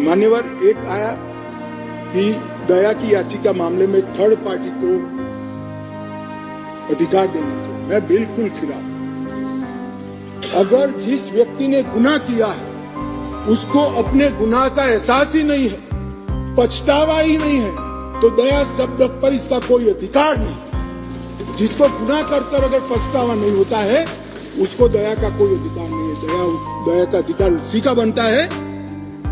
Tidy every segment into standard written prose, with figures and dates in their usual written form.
मान्यवर एक आया कि दया की याचिका मामले में थर्ड पार्टी को अधिकार देने के, मैं बिल्कुल खिलाफ हूं। अगर जिस व्यक्ति ने गुनाह किया है उसको अपने गुनाह का एहसास ही नहीं है, पछतावा ही नहीं है, तो दया शब्द पर इसका कोई अधिकार नहीं। जिसको गुनाह कर अगर पछतावा नहीं होता है उसको दया का कोई अधिकार नहीं है। दया का अधिकार उसी का बनता है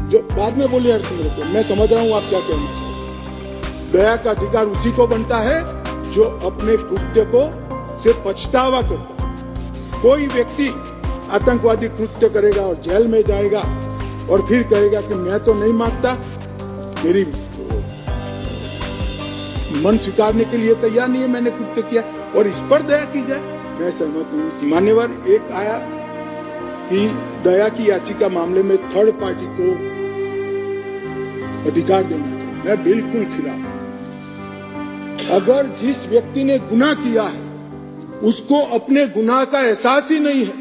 जो बाद में बोले हरसिमरत को, मैं समझ रहा हूं आप क्या कहना चाहते हैं। दया का अधिकार उसी को बनता है जो अपने कृत्य को से पछतावा करता है। कोई व्यक्ति आतंकवादी कृत्य करेगा और जेल में जाएगा और फिर कहेगा कि मैं तो नहीं मांगता, मेरी मन स्वीकारने के लिए तैयार नहीं है, मैंने कृत्य किया और इस पर दया की जाए, मैं सहमत हूं। मान्यवर एक आया कि दया की याचिका मामले में थर्ड पार्टी को अधिकार देने के, मैं बिल्कुल खिलाफ हूं। अगर जिस व्यक्ति ने गुनाह किया है उसको अपने गुनाह का एहसास ही नहीं है,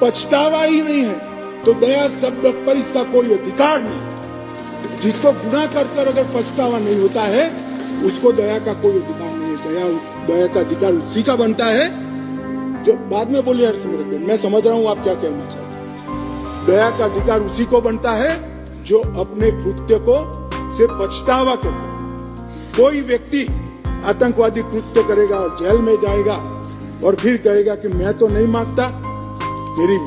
पछतावा ही नहीं है, तो दया शब्द पर इसका कोई अधिकार नहीं। जिसको गुनाह कर अगर पछतावा नहीं होता है उसको दया का कोई अधिकार नहीं है। दया का अधिकार उसी का बनता है जो बाद में बोले हरसिमरत को, मैं समझ रहा हूं आप क्या कहना चाहते हैं। दया का अधिकार उसी को बनता है जो अपने कृत्य को से पछतावा करता है। कोई व्यक्ति आतंकवादी कृत्य करेगा और जेल में जाएगा और फिर कहेगा कि मैं तो नहीं मांगता, मेरी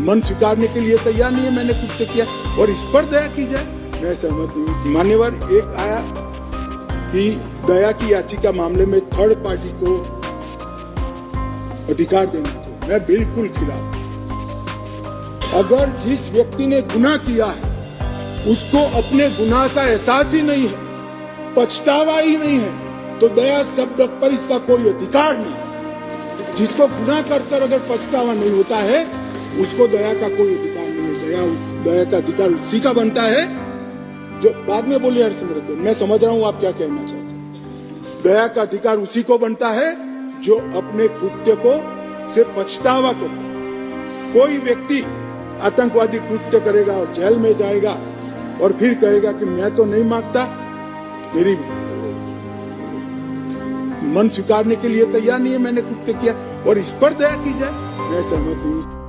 मन स्वीकारने के लिए तैयार नहीं है, मैंने कृत्य किया और इस पर दया की जाए, मैं सहमत हूं। मान्यवर एक आया कि दया की याचिका मामले में थर्ड पार्टी को अधिकार देने के, मैं बिल्कुल खिलाफ हूं। अगर जिस व्यक्ति ने गुनाह किया है उसको अपने गुनाह का एहसास ही नहीं है, पछतावा ही नहीं है, तो दया शब्द पर इसका कोई अधिकार नहीं। जिसको गुनाह कर अगर पछतावा नहीं होता है उसको दया का कोई अधिकार नहीं है। दया का अधिकार उसी का बनता है जो बाद में बोले हरसिमरत को, मैं समझ रहा हूं आप क्या कहना चाहते हैं। दया का अधिकार उसी को बनता है जो अपने कृत्य को से पछतावा करता है। कोई व्यक्ति आतंकवादी कृत्य करेगा और जेल में जाएगा और फिर कहेगा कि मैं तो नहीं मांगता, मेरी मन स्वीकारने के लिए तैयार नहीं है, मैंने कृत्य किया और इस पर दया की जाए, मैं सहमत हूं।